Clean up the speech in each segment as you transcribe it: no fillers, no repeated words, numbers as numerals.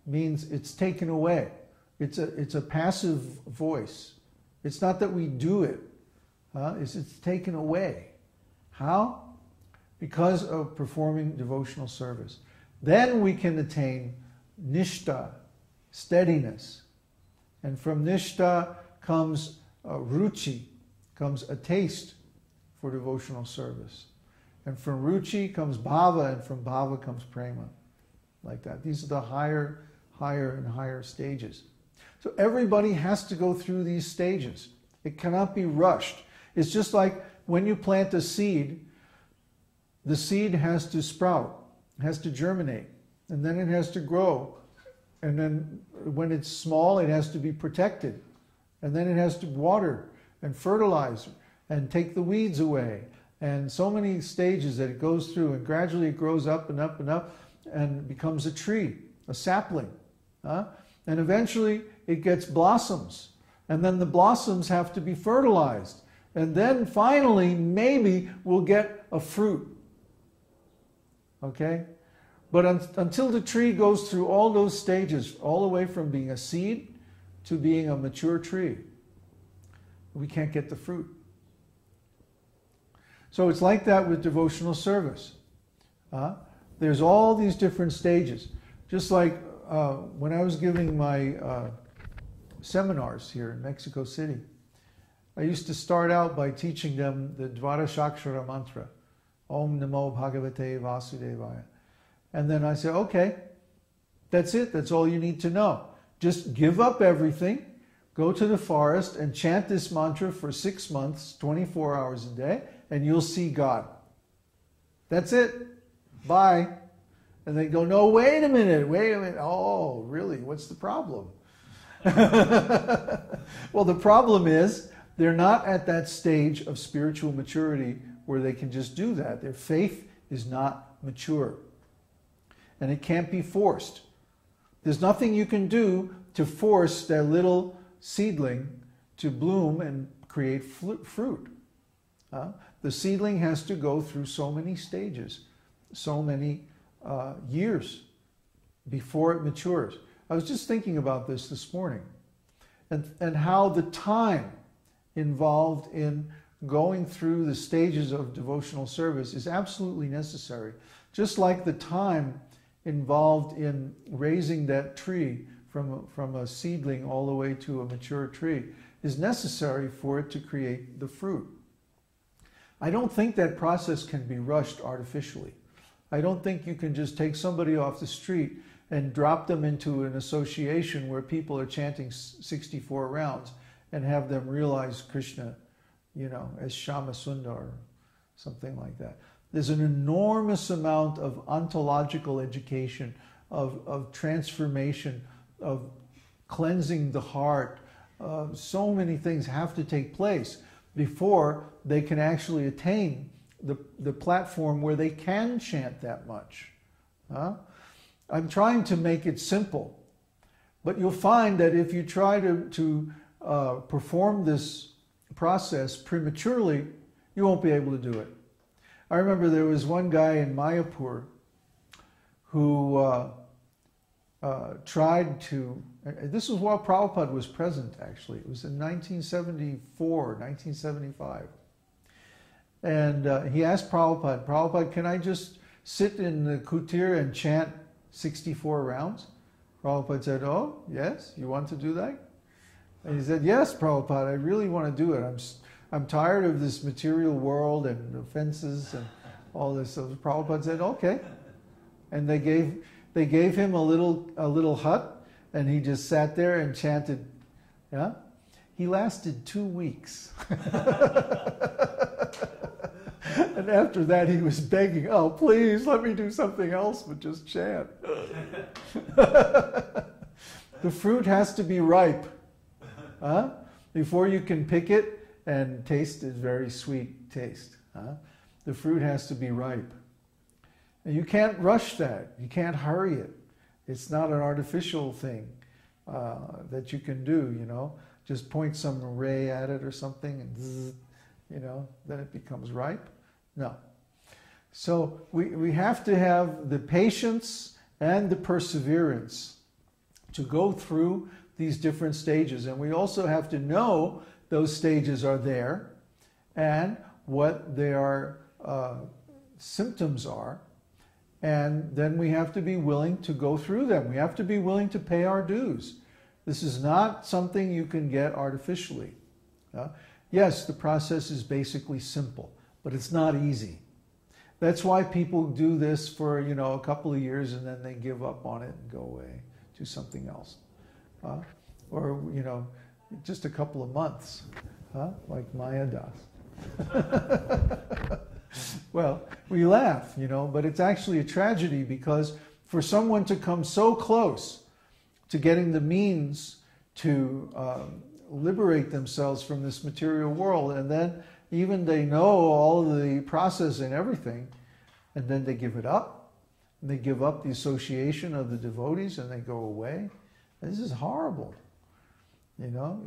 means it's taken away. It's a passive voice. It's not that we do it. It's taken away. How? Because of performing devotional service. Then we can attain nishta, steadiness. And from nishta comes ruchi, comes a taste for devotional service. And from ruchi comes bhava, and from bhava comes prema. Like that. These are the higher and higher stages. So everybody has to go through these stages. It cannot be rushed. It's just like when you plant a seed, the seed has to sprout, has to germinate, and then it has to grow. And then when it's small, it has to be protected. And then it has to water and fertilize and take the weeds away. And so many stages that it goes through, and gradually it grows up and up and up and becomes a tree, a sapling. And eventually it gets blossoms. And then the blossoms have to be fertilized. And then finally, maybe we'll get a fruit. Okay? But until the tree goes through all those stages, all the way from being a seed to being a mature tree, we can't get the fruit. So it's like that with devotional service. There's all these different stages. Just like when I was giving my seminars here in Mexico City, I used to start out by teaching them the Dvarashakshara mantra, Om Namo Bhagavate Vasudevaya. And then I said, okay, that's it. That's all you need to know. Just give up everything, go to the forest and chant this mantra for 6 months, 24 hours a day, and you'll see God. That's it. Bye. And they go, no, wait a minute. Oh, really? What's the problem? Well, the problem is they're not at that stage of spiritual maturity where they can just do that. Their faith is not mature. And it can't be forced. There's nothing you can do to force that little seedling to bloom and create fruit. The seedling has to go through so many stages, so many years before it matures. I was just thinking about this morning, and how the time involved in going through the stages of devotional service is absolutely necessary. Just like the time involved in raising that tree from a seedling all the way to a mature tree is necessary for it to create the fruit. I don't think that process can be rushed artificially. I don't think you can just take somebody off the street and drop them into an association where people are chanting 64 rounds and have them realize Krishna, as Shama Sundar or something like that. There's an enormous amount of ontological education, of transformation, of cleansing the heart. So many things have to take place before they can actually attain the platform where they can chant that much. I'm trying to make it simple, but you'll find that if you try to perform this process prematurely, you won't be able to do it. I remember there was one guy in Mayapur who tried to, this was while Prabhupada was present actually, it was in 1974, 1975. And he asked Prabhupada, can I just sit in the kutir and chant 64 rounds? Prabhupada said, oh, yes, you want to do that? And he said, yes, Prabhupada, I really want to do it. I'm tired of this material world and offenses and all this. So Prabhupada said, okay. And they gave him a little hut, and he just sat there and chanted. Yeah? He lasted 2 weeks. And after that, he was begging, oh, please, let me do something else but just chant. The fruit has to be ripe. Before you can pick it and taste it, very sweet taste. The fruit has to be ripe. And you can't rush that. You can't hurry it. It's not an artificial thing that you can do, Just point some ray at it or something and zzz, then it becomes ripe. No. So we have to have the patience and the perseverance to go through these different stages. And we also have to know those stages are there and what their symptoms are. And then we have to be willing to go through them. We have to be willing to pay our dues. This is not something you can get artificially. Yes, the process is basically simple, but it's not easy. That's why people do this for, a couple of years and then they give up on it and go away, do something else. Or, just a couple of months, like Maya does. Well, we laugh, but it's actually a tragedy, because for someone to come so close to getting the means to liberate themselves from this material world, and then even they know all of the process and everything, and then they give it up, and they give up the association of the devotees, and they go away. And this is horrible.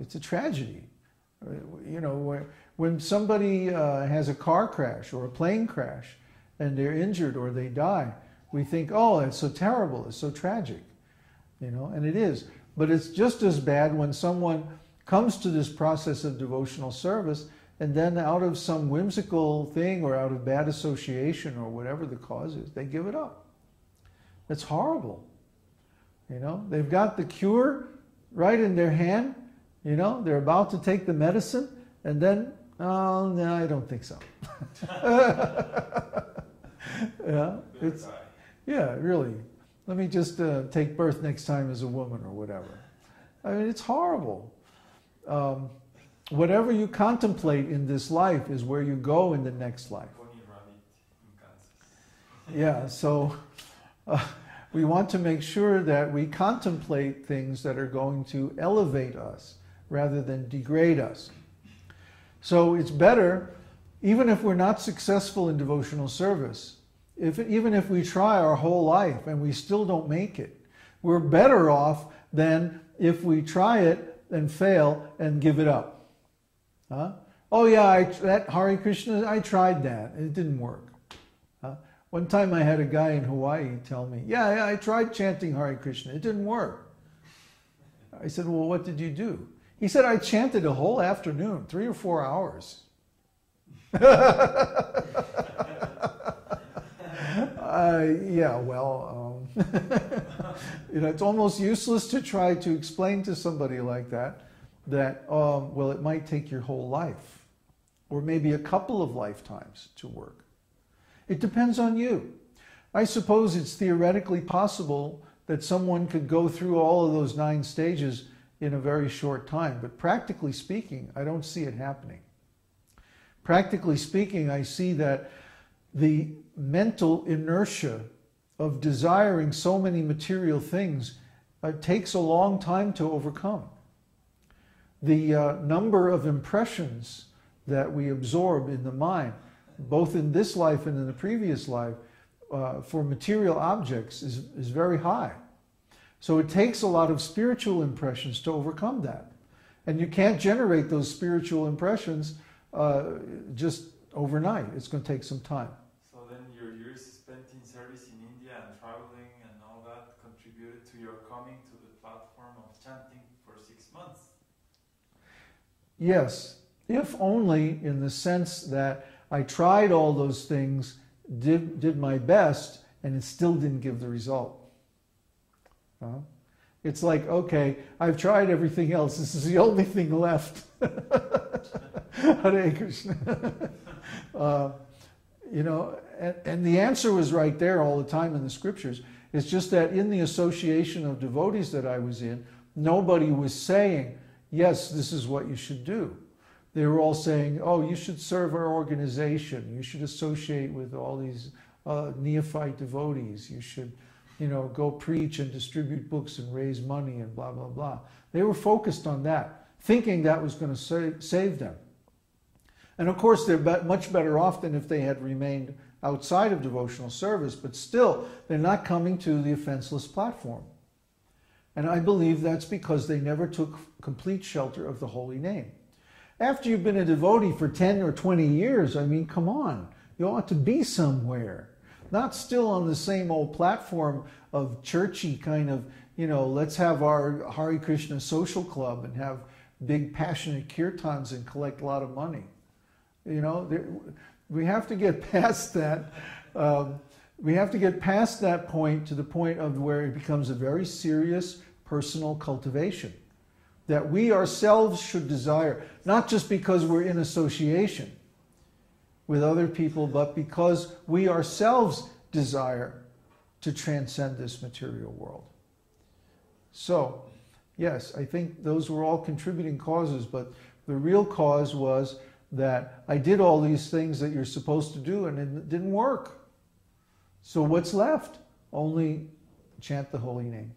It's a tragedy. When somebody has a car crash or a plane crash and they're injured or they die, we think, oh, it's so terrible, it's so tragic, and it is. But it's just as bad when someone comes to this process of devotional service and then out of some whimsical thing or out of bad association or whatever the cause is, they give it up. That's horrible. They've got the cure right in their hand, they're about to take the medicine, and then, oh, no, I don't think so. Really. Let me just take birth next time as a woman or whatever. I mean, it's horrible. Whatever you contemplate in this life is where you go in the next life. Yeah, so we want to make sure that we contemplate things that are going to elevate us rather than degrade us. So it's better, even if we're not successful in devotional service, even if we try our whole life and we still don't make it, we're better off than if we try it and fail and give it up. Oh yeah, that Hare Kṛṣṇa, I tried that. It didn't work. One time I had a guy in Hawaii tell me, yeah, I tried chanting Hare Kṛṣṇa. It didn't work. I said, well, what did you do? He said, I chanted a whole afternoon, 3 or 4 hours. It's almost useless to try to explain to somebody like that, well, it might take your whole life, or maybe a couple of lifetimes to work. It depends on you. I suppose it's theoretically possible that someone could go through all of those 9 stages in a very short time, but practically speaking, I don't see it happening. Practically speaking, I see that the mental inertia of desiring so many material things takes a long time to overcome. The number of impressions that we absorb in the mind, both in this life and in the previous life, for material objects is very high. So it takes a lot of spiritual impressions to overcome that. And you can't generate those spiritual impressions just overnight. It's going to take some time. So then your years spent in service in India and traveling and all that contributed to your coming to the platform of chanting for 6 months? Yes, if only in the sense that I tried all those things, did my best, and it still didn't give the result. It's like, okay, I've tried everything else. This is the only thing left. Hare Krishna. And the answer was right there all the time in the scriptures. It's just that in the association of devotees that I was in, nobody was saying, yes, this is what you should do. They were all saying, oh, you should serve our organization. You should associate with all these neophyte devotees. You should, go preach and distribute books and raise money and blah, blah, blah. They were focused on that, thinking that was going to save them. And of course, they're much better off than if they had remained outside of devotional service, but still, they're not coming to the offenseless platform. And I believe that's because they never took complete shelter of the holy name. After you've been a devotee for 10 or 20 years, I mean, come on, you ought to be somewhere. Not still on the same old platform of churchy kind of, let's have our Hare Kṛṣṇa social club and have big passionate kirtans and collect a lot of money. We have to get past that. We have to get past that point to the point of where it becomes a very serious personal cultivation that we ourselves should desire, not just because we're in association with other people, but because we ourselves desire to transcend this material world. So, yes, I think those were all contributing causes, but the real cause was that I did all these things that you're supposed to do and it didn't work. So what's left? Only chant the holy name.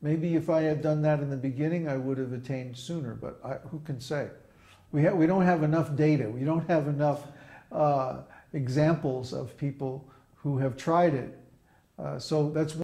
Maybe if I had done that in the beginning, I would have attained sooner, but who can say? We don't have enough data. We don't have enough examples of people who have tried it. So that's